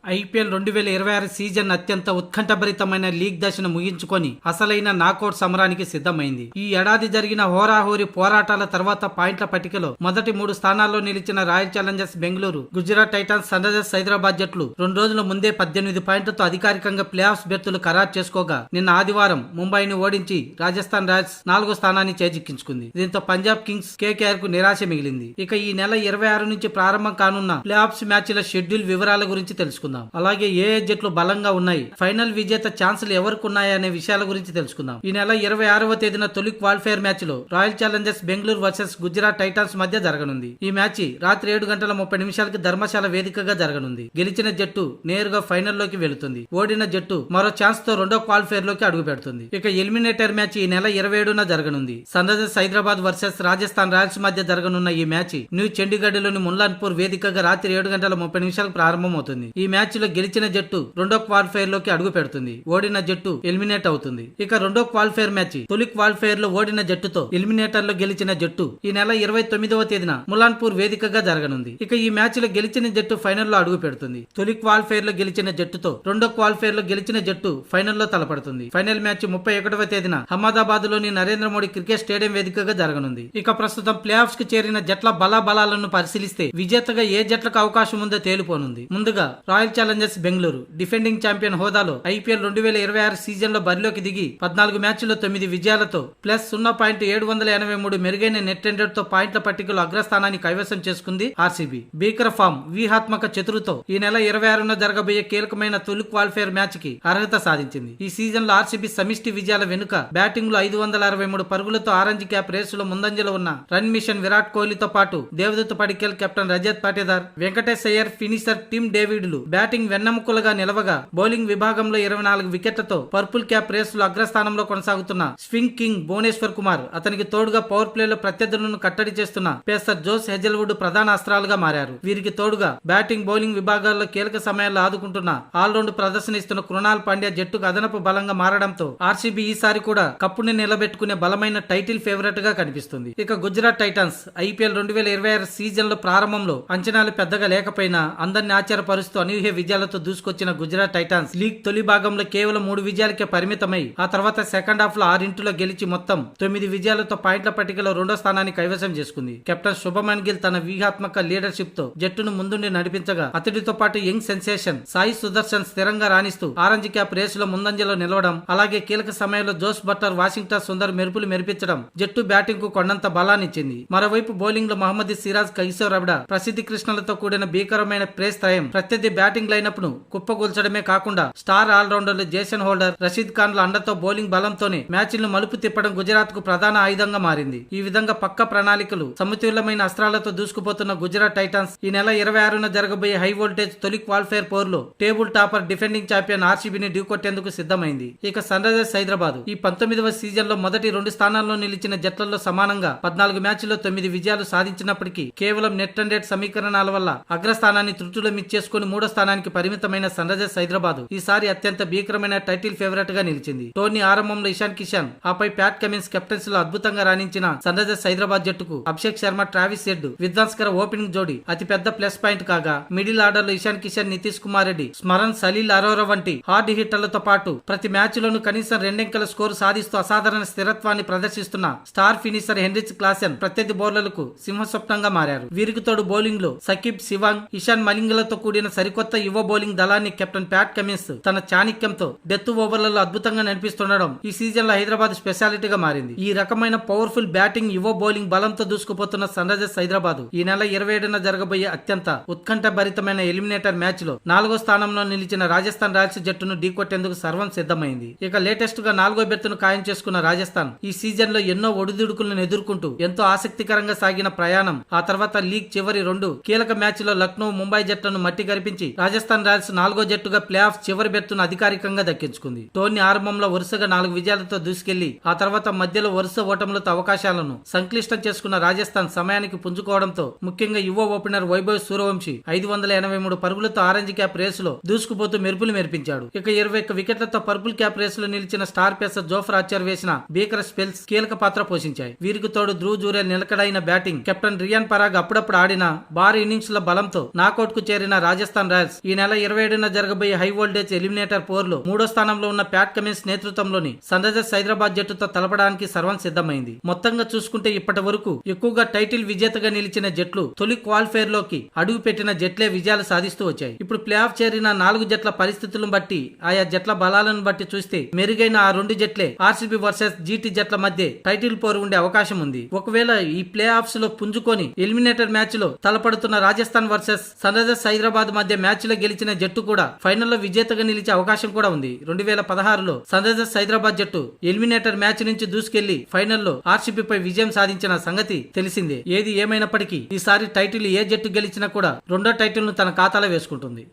IPL 2026 season అత్యంత ఉత్కంఠభరితమైన league దశను ముగించుకొని అసలైన నాకౌట్ సమరానికి సిద్ధమైంది. ఈ ఏడాది జరిగిన హోరాహోరీ పోరాటాల తర్వాత పాయింట్ల పట్టికలో మొదటి 3 స్థానాల్లో నిలిచిన Royal Challengers Bengaluru, Gujarat Titans, sun Risers Hyderabad జట్లు 2 రోజుల ముందే 18 పాయింట్లతో అధికారికంగా ప్లే ఆఫ్స్ బెర్తులు ఖరారు చేసుకోగా నిన్న ఆదివారం ముంబైని ఓడించి రాజస్థాన్ రాయల్స్ 4వ స్థానాన్ని చేజిక్కించుకుంది. దీంతో పంజాబ్ కింగ్స్, కేకేఆర్ కు నిరాశ మిగిలింది. ఇక ఈ నెల 26 నుంచి ప్రారంభం కానున్న ప్లే ఆఫ్స్ మ్యాచ్ల షెడ్యూల్ వివరాల గురించి తెలుసుకుందాం. అలాగే ఏ జట్లు బలంగా ఉన్నాయి, ఫైనల్ విజేత ఛాన్సులు ఎవరికి ఉన్నాయనే విషయాల గురించి తెలుసుకుందాం. ఈ నెల 26వ తేదీన తొలి క్వాలిఫైర్ మ్యాచ్ లో royal Challengers Bengaluru versus Gujarat Titans మధ్య జరగనుంది. ఈ మ్యాచ్ రాత్రి 7:30 ధర్మశాల వేదికగా జరగనుంది. గెలిచిన జట్టు నేరుగా ఫైనల్లోకి వెళుతుంది. ఓడిన జట్టు మరో ఛాన్స్ తో రెండో క్వాలిఫైర్ లోకి అడుగు పెడుతుంది. ఇక ఎలిమినేటర్ మ్యాచ్ ఈ నెల 27న జరగనుంది. Sun Risers Hyderabad versus Rajasthan Royals మధ్య జరగనున్న ఈ మ్యాచ్ న్యూ చండీగఢ్ లోని ముల్లాన్పూర్ వేదికగా రాత్రి 7:30 ప్రారంభమవుతుంది. ఈ మ్యాచ్ లో గెలిచిన జట్టు రెండో క్వాలిఫైర్ లోకి అడుగు పెడుతుంది. ఓడిన జట్టు ఎలిమినేట్ అవుతుంది. ఇక రెండో క్వాలిఫైర్ మ్యాచ్ తొలి క్వాలిఫైర్ లో ఓడిన జట్టుతో ఎలిమినేటర్ లో గెలిచిన జట్టు ఈ నెల 29వ తేదీన ములాన్పూర్ వేదికగా జరగనుంది. ఇక ఈ మ్యాచ్ లో గెలిచిన జట్టు ఫైనల్ లో అడుగు పెడుతుంది. తొలి క్వాలిఫైర్ లో గెలిచిన జట్టుతో రెండో క్వాలిఫైర్ లో గెలిచిన జట్టు ఫైనల్ లో తలపడుతుంది. ఫైనల్ మ్యాచ్ 31వ తేదీన అహ్మదాబాద్ లోని నరేంద్ర మోడీ క్రికెట్ స్టేడియం వేదికగా జరగనుంది. ఇక ప్రస్తుతం ప్లే ఆఫ్స్ కు చేరిన జట్ల బలాబలాలను పరిశీలిస్తే విజేతగా ఏ జట్లకు అవకాశం ఉందో తేలిపోనుంది. ముందుగా royal Challengers Bengaluru defending champion హోదాలో ఐపీఎల్ 2026 సీజన్ లో బరిలోకి దిగి 14 మ్యాచ్ల్లో 9 విజయాలతో ప్లస్ 0.783 మెరుగైన నెట్ రన్ రేట్ తో పాయింట్ల పట్టికలో అగ్రస్థానాన్ని కైవసం చేసుకుంది ఆర్సీబీ. భీకర ఫామ్, వ్యూహాత్మక చతురుతో ఈ నెల 26న జరగబోయే కీలకమైన తొలి క్వాలిఫైర్ మ్యాచ్ కి అర్హత సాధించింది. ఈ సీజన్ లో ఆర్సీబీ సమిష్టి విజయాల వెనుక బ్యాటింగ్ లో 563 పరుగులతో ఆరెంజ్ క్యాప్ రేసులో ముందంజలో ఉన్న రన్ మిషన్ విరాట్ కోహ్లీతో పాటు Devdutt Padikkal, captain Rajat Patidar, Venkatesh Iyer, finisher Tim డేవిడ్లు బ్యాటింగ్ వెన్నెముకలుగా నిలవగా బౌలింగ్ విభాగంలో 24 వికెట్లతో పర్పుల్ క్యాప్ రేసులో అగ్రస్థానంలో కొనసాగుతున్న స్వింగ్ కింగ్ భువనేశ్వర్ కుమార్, అతనికి తోడుగా పవర్ ప్లేలో ప్రత్యర్థులను కట్టడి చేస్తున్న పేసర్ జోస్ హెజల్వుడ్ ప్రధాన అస్త్రాలుగా మారారు. వీరికి తోడుగా బ్యాటింగ్, బౌలింగ్ విభాగాల్లో కీలక సమయాల్లో ఆదుకుంటున్న ఆల్రౌండ్ ప్రదర్శన ఇస్తున్న కృణాల్ పాండ్యా జట్టుకు అదనపు బలంగా మారడంతో ఆర్సీబీ ఈసారి కూడా కప్పుని నిలబెట్టుకునే బలమైన టైటిల్ ఫేవరెట్ గా కనిపిస్తుంది. ఇక గుజరాత్ టైటాన్స్ ఐపీఎల్ 2026 సీజన్ లో ప్రారంభంలో అంచనాలు పెద్దగా లేకపోయినా అందరిని ఆశ్చర్యపరుస్తూ అనూహ్య విజయాలతో దూసుకొచ్చిన గుజరాత్ టైటాన్స్ లీగ్ తొలి భాగంలో కేవలం 3 విజయాలకే పరిమితమై ఆ తర్వాత సెకండ్ హాఫ్ లో 6 గెలిచి మొత్తం 9 విజయాలతో పాయింట్ల పట్టికలో రెండో స్థానాన్ని కైవసం చేసుకుంది. కెప్టెన్ శుభమన్ గిల్ తన వ్యూహాత్మక లీడర్షిప్ తో జట్టును ముందుండి నడిపించగా అతడితో పాటు యంగ్ సెన్సేషన్ సాయి సుదర్శన్ స్థిరంగా రాణిస్తూ ఆరెంజ్ క్యాప్ రేసులో ముందంజలో నిలవడం, అలాగే కీలక సమయంలో జోస్ బట్లర్, వాషింగ్టన్ సుందర్ మెరుపులు మెరిపించడం జట్టు బ్యాటింగ్ కు కొండంత బలాన్నిచ్చింది. మరోవైపు బౌలింగ్ లో మహమ్మద్ సిరాజ్, కిషోర్ రబడా, ప్రసిద్ధి కృష్ణలతో కూడిన భీకరమైన ప్రేస్ త్రయం ప్రత్యర్థి బ్యాటింగ్ లైనప్ ను కుప్పగూల్చడమే కాకుండా స్టార్ ఆల్రౌండర్లు జేసన్ హోల్డర్, రషీద్ ఖాన్ ల అండతో బౌలింగ్ బలంతోనే మ్యాచ్లను మలుపు తిప్పడం గుజరాత్ కు ప్రధాన ఆయుధంగా మారింది. ఈ విధంగా పక్క ప్రణాళికలు, సమతుల్యమైన అస్త్రాలతో దూసుకుపోతున్న గుజరాత్ టైటాన్స్ ఈ నెల 26న జరగబోయే హై వోల్టేజ్ తొలి క్వాలిఫైర్ పోర్లో టేబుల్ టాపర్ డిఫెండింగ్ ఛాంపియన్ ఆర్సీబీని ఢీకొట్టేందుకు సిద్ధమైంది. ఇక సన్ రైజర్స్ హైదరాబాద్ ఈ 19వ సీజన్ లో మొదటి 2 స్థానాల్లో నిలిచిన జట్లలో సమానంగా 14 మ్యాచ్ల్లో 9 విజయాలు సాధించినప్పటికీ కేవలం నెట్ రన్ రేట్ సమీకరణాల వల్ల అగ్రస్థానాన్ని త్రుటులో మిచ్చేసుకుని 3వ స్థానానికి పరిమితమైన సన్ రైజర్స్ హైదరాబాద్ ఈసారి అత్యంత భీకరమైన టైటిల్ ఫేవరెట్ గా నిలిచింది. టోర్నీ ఆరంభంలో ఇషాన్ కిషన్, ఆపై ప్యాట్ కమిన్స్ కెప్టెన్స్ లో అద్భుతంగా రాణించిన సన్ రైజర్స్ హైదరాబాద్ జట్టుకు అభిషేక్ శర్మ, ట్రావిస్ హెడ్ విధ్వంసకర ఓపెనింగ్ జోడీ అతి పెద్ద ప్లస్ పాయింట్ కాగా మిడిల్ ఆర్డర్ లో ఇషాన్ కిషన్, నితీష్ కుమార్ రెడ్డి, స్మరణ్, సలీల్ అరోరా వంటి హార్డ్ హిట్టర్లతో పాటు ప్రతి మ్యాచ్ లోనూ కనీసం 2 అంకెల స్కోరు సాధిస్తూ అసాధారణ స్థిరత్వాన్ని ప్రదర్శిస్తున్న స్టార్ ఫినిషర్ హెన్రిచ్ క్లాసెన్ ప్రత్యర్థి బౌలర్లకు సింహస్వప్నంగా మారారు. వీరికి తోడు బౌలింగ్ లో సకిబ్, శివాంగ్, ఇషాన్ మలింగలతో కూడిన సరికొత్త యువ బౌలింగ్ దళాన్ని కెప్టెన్ ప్యాట్ కమిన్స్ తన చాణిక్యంతో డెత్ ఓవర్లలో అద్భుతంగా నడిపిస్తుండడం ఈ సీజన్ లో హైదరాబాద్ స్పెషాలిటీగా మారింది. ఈ రకమైన పవర్ఫుల్ బ్యాటింగ్, యువ బౌలింగ్ బలంతో దూసుకుపోతున్న సన్ రైజర్స్ హైదరాబాద్ ఈ నెల 27న జరగబోయే అత్యంత ఉత్కంఠభరితమైన ఎలిమినేటర్ మ్యాచ్ లో 4వ స్థానంలో నిలిచిన రాజస్థాన్ రాయల్స్ జట్టును ఢీకొట్టేందుకు సర్వం సిద్ధమైంది. ఇక లేటెస్ట్ గా 4వ బెర్తును ఖాయం చేసుకున్న రాజస్థాన్ ఈ సీజన్ లో ఎన్నో ఒడిదుడుకులను ఎదుర్కొంటూ ఎంతో ఆసక్తికరంగా సాగిన ప్రయాణం ఆ తర్వాత లీగ్ చివరి 2 కీలక మ్యాచ్ లో లక్నో, ముంబై జట్లను మట్టి కరిపించి రాజస్థాన్ రాయల్స్ 4వ జట్టుగా ప్లే ఆఫ్ చివరి బెర్తును అధికారికంగా దక్కించుకుంది. టోర్నీ ఆరంభంలో వరుసగా 4 విజయాలతో దూసుకెళ్లి ఆ తర్వాత మధ్యలో వరుస ఓటములతో అవకాశాలను సంక్లిష్టం చేసుకున్న రాజస్థాన్ సమయానికి పుంజుకోవడంతో ముఖ్యంగా యువ ఓపెనర్ వైభవ్ సూర్యవంశీ 583 పరుగులతో ఆరెంజ్ క్యాప్ రేసులో దూసుకుపోతూ మెరుపులు మెరిపించాడు. ఇక 21 వికెట్లతో పర్పుల్ క్యాప్ రేసులో నిలిచిన స్టార్ పేసర్ జోఫ్రా ఆర్చర్ వేసిన భీకర స్పెల్స్ కీలక పాత్ర పోషించాయి. వీరికి తోడు ధ్రువ్ జూరేల్ నిలకడైన బ్యాటింగ్, కెప్టెన్ రియాన్ పరాగ్ అప్పుడప్పుడు ఆడిన భారీ ఇన్నింగ్స్ ల బలంతో నాకౌట్ కు చేరిన రాజస్థాన్ రాయల్స్ రాయల్స్ ఈ నెల 27న జరగబోయే హై వోల్టేజ్ ఎలిమినేటర్ పోర్లో 3వ స్థానంలో ఉన్న ప్యాట్ కమిన్స్ నేతృత్వంలోని సన్ రైజర్స్ హైదరాబాద్ జట్టుతో తలపడానికి సర్వం సిద్ధమైంది. మొత్తంగా చూసుకుంటే ఇప్పటి వరకు ఎక్కువగా టైటిల్ విజేతగా నిలిచిన జట్లు తొలి క్వాలిఫైర్ లోకి అడుగు పెట్టిన జట్లే విజయాలు సాధిస్తూ వచ్చాయి. ఇప్పుడు ప్లే ఆఫ్ చేరిన 4 జట్ల పరిస్థితులను బట్టి ఆయా జట్ల బలాలను బట్టి చూస్తే మెరుగైన ఆ 2 జట్లే ఆర్సీబీ వర్సెస్ జీటీ జట్ల మధ్య టైటిల్ పోరు ఉండే అవకాశం ఉంది. ఒకవేళ ఈ ప్లే ఆఫ్స్ లో పుంజుకొని ఎలిమినేటర్ మ్యాచ్ లో తలపడుతున్న Rajasthan versus sun Risers Hyderabad మధ్య మ్యాచ్ లో గెలిచిన జట్టు కూడా ఫైనల్లో విజేతగా నిలిచే అవకాశం కూడా ఉంది. 2016లో సన్ రైజర్స్ హైదరాబాద్ జట్టు ఎలిమినేటర్ మ్యాచ్ నుంచి దూసుకెళ్లి ఫైనల్లో ఆర్సీబీ పై విజయం సాధించిన సంగతి తెలిసిందే. ఏది ఏమైనప్పటికీ ఈసారి టైటిల్ ఏ జట్టు గెలిచినా కూడా రెండో టైటిల్ ను తన ఖాతాలో వేసుకుంటుంది.